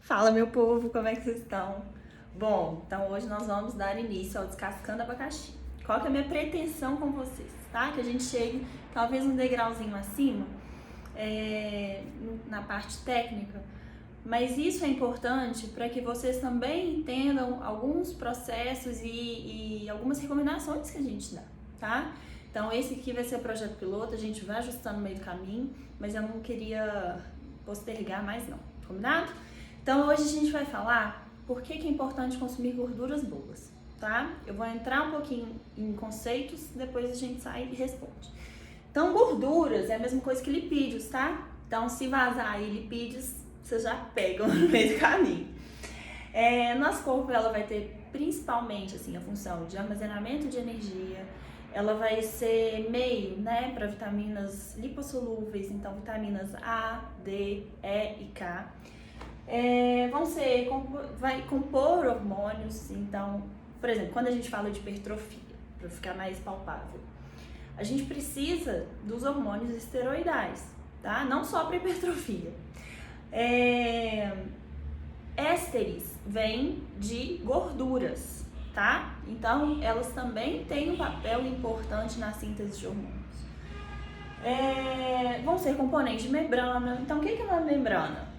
Fala, meu povo, como é que vocês estão? Bom, então hoje nós vamos dar início ao Descascando Abacaxi. Qual que é a minha pretensão com vocês, tá? Que a gente chegue talvez um degrauzinho acima, na parte técnica, mas isso é importante para que vocês também entendam alguns processos e algumas recomendações que a gente dá, tá? Então esse aqui vai ser o projeto piloto, a gente vai ajustando no meio do caminho, mas eu não queria postergar mais não, combinado? Então hoje a gente vai falar por que é importante consumir gorduras boas, tá? Eu vou entrar um pouquinho em conceitos, depois a gente sai e responde. Então gorduras é a mesma coisa que lipídios, tá? Então se vazar aí lipídios, vocês já pegam no meio do caminho. Nosso corpo ela vai ter principalmente assim, a função de armazenamento de energia, ela vai ser meio, né, para vitaminas lipossolúveis, então vitaminas A, D, E e K. Vai compor hormônios, então, por exemplo, quando a gente fala de hipertrofia, para ficar mais palpável, a gente precisa dos hormônios esteroidais, tá? Não só para hipertrofia. Ésteres vêm de gorduras, tá? Então, elas também têm um papel importante na síntese de hormônios. Vão ser componentes de membrana. Então, o que é uma membrana?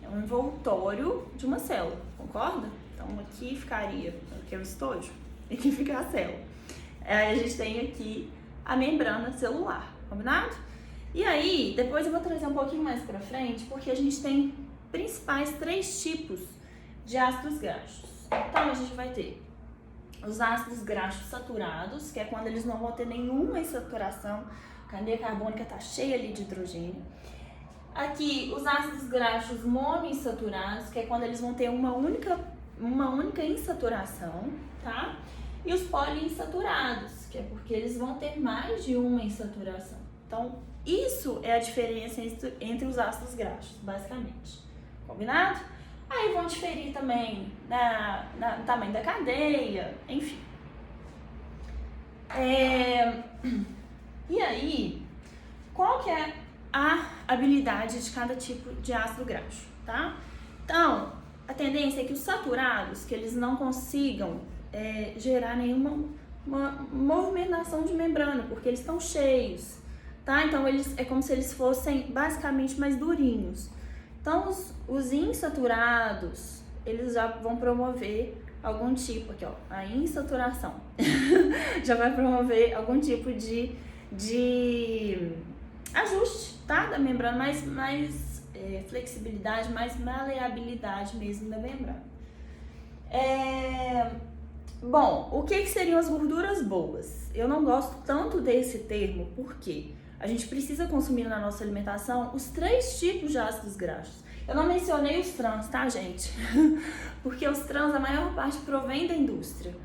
É um envoltório de uma célula, concorda? Então aqui ficaria, aqui é o estojo, aqui fica a célula. Aí a gente tem aqui a membrana celular, combinado? E aí, depois eu vou trazer um pouquinho mais pra frente, porque a gente tem principais 3 tipos de ácidos graxos. Então a gente vai ter os ácidos graxos saturados, que é quando eles não vão ter nenhuma insaturação, a cadeia carbônica tá cheia ali de hidrogênio. Aqui, os ácidos graxos monoinsaturados, que é quando eles vão ter uma única insaturação, tá? E os poliinsaturados, que é porque eles vão ter mais de uma insaturação. Então, isso é a diferença entre os ácidos graxos, basicamente. Combinado? Aí vão diferir também no tamanho da cadeia, enfim. E aí, qual que é a habilidade de cada tipo de ácido graxo, tá? Então, a tendência é que os saturados, que eles não consigam gerar nenhuma movimentação de membrana, porque eles estão cheios, tá? Então, é como se eles fossem basicamente mais durinhos. Então, os insaturados, eles já vão promover algum tipo, aqui ó, a insaturação, já vai promover algum tipo de ajuste, tá? Da membrana, mais flexibilidade, mais maleabilidade mesmo da membrana. Bom, o que seriam as gorduras boas? Eu não gosto tanto desse termo, porque a gente precisa consumir na nossa alimentação os 3 tipos de ácidos graxos. Eu não mencionei os trans, tá, gente? Porque os trans, a maior parte provém da indústria.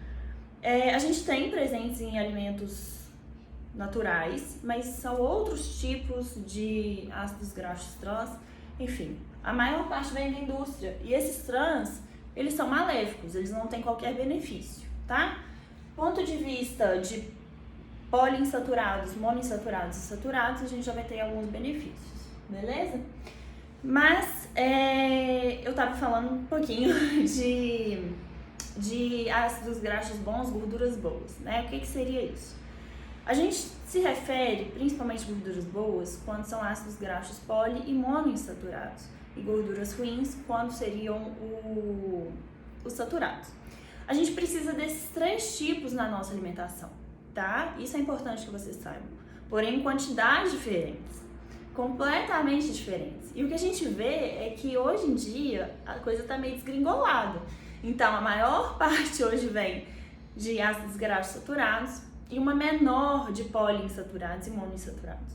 A gente tem presentes em alimentos naturais, mas são outros tipos de ácidos graxos trans, enfim, a maior parte vem da indústria, e esses trans, eles são maléficos, eles não têm qualquer benefício, tá? Ponto de vista de poliinsaturados, monoinsaturados e saturados, a gente já vai ter alguns benefícios, beleza? Mas eu tava falando um pouquinho de ácidos graxos bons, gorduras boas, né? O que seria isso? A gente se refere principalmente a gorduras boas quando são ácidos graxos poli e monoinsaturados, e gorduras ruins quando seriam os saturados. A gente precisa desses 3 tipos na nossa alimentação, tá? Isso é importante que vocês saibam, porém em quantidades diferentes, completamente diferentes. E o que a gente vê é que hoje em dia a coisa tá meio desgringolada. Então a maior parte hoje vem de ácidos graxos saturados, e uma menor de poliinsaturados e monoinsaturados.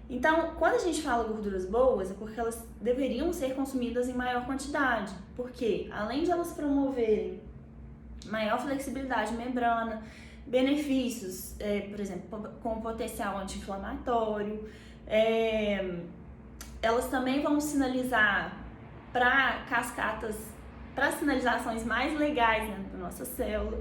Então, quando a gente fala gorduras boas, é porque elas deveriam ser consumidas em maior quantidade, porque além de elas promoverem maior flexibilidade de membrana, benefícios, por exemplo, com potencial anti-inflamatório, elas também vão sinalizar para cascatas, para sinalizações mais legais dentro da nossa célula.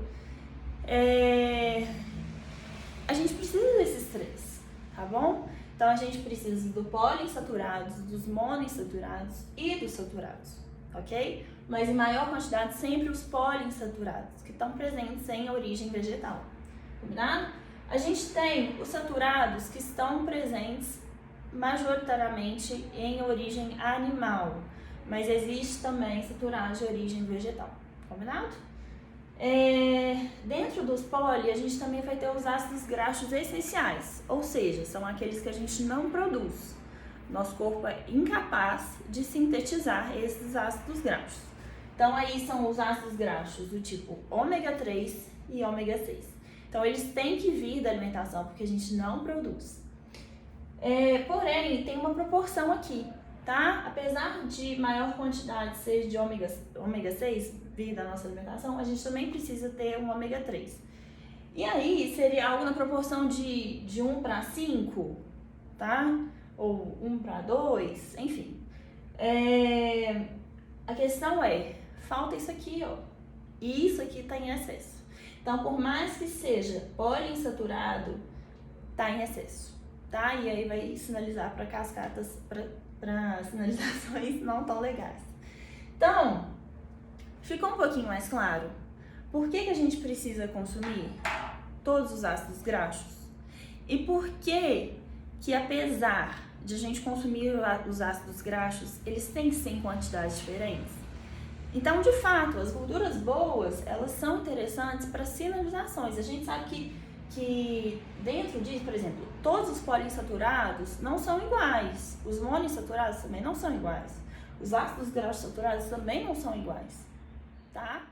A gente precisa desses 3, tá bom? Então a gente precisa do poliinsaturados, dos monoinsaturados e dos saturados, ok? Mas em maior quantidade sempre os poliinsaturados, que estão presentes em origem vegetal, combinado? A gente tem os saturados que estão presentes majoritariamente em origem animal, mas existe também saturados de origem vegetal, combinado? Dentro dos poli, a gente também vai ter os ácidos graxos essenciais, ou seja, são aqueles que a gente não produz. Nosso corpo é incapaz de sintetizar esses ácidos graxos. Então, aí são os ácidos graxos do tipo ômega 3 e ômega 6. Então, eles têm que vir da alimentação, porque a gente não produz. Porém, tem uma proporção aqui, tá? Apesar de maior quantidade ser de ômega 6 vir da nossa alimentação, a gente também precisa ter um ômega 3. E aí, seria algo na proporção de 1 para 5, tá? Ou 1 para 2, enfim. A questão falta isso aqui, ó. E isso aqui tá em excesso. Então, por mais que seja poliinsaturado, tá em excesso, tá? E aí vai sinalizar para cascatas, para sinalizações não tão legais. Então, ficou um pouquinho mais claro por que a gente precisa consumir todos os ácidos graxos? E por que apesar de a gente consumir os ácidos graxos, eles têm que ser em quantidades diferentes? Então, de fato, as gorduras boas, elas são interessantes para sinalizações. A gente sabe que dentro disso, por exemplo, todos os poliinsaturados não são iguais. Os monoinsaturados também não são iguais. Os ácidos graxos saturados também não são iguais, tá?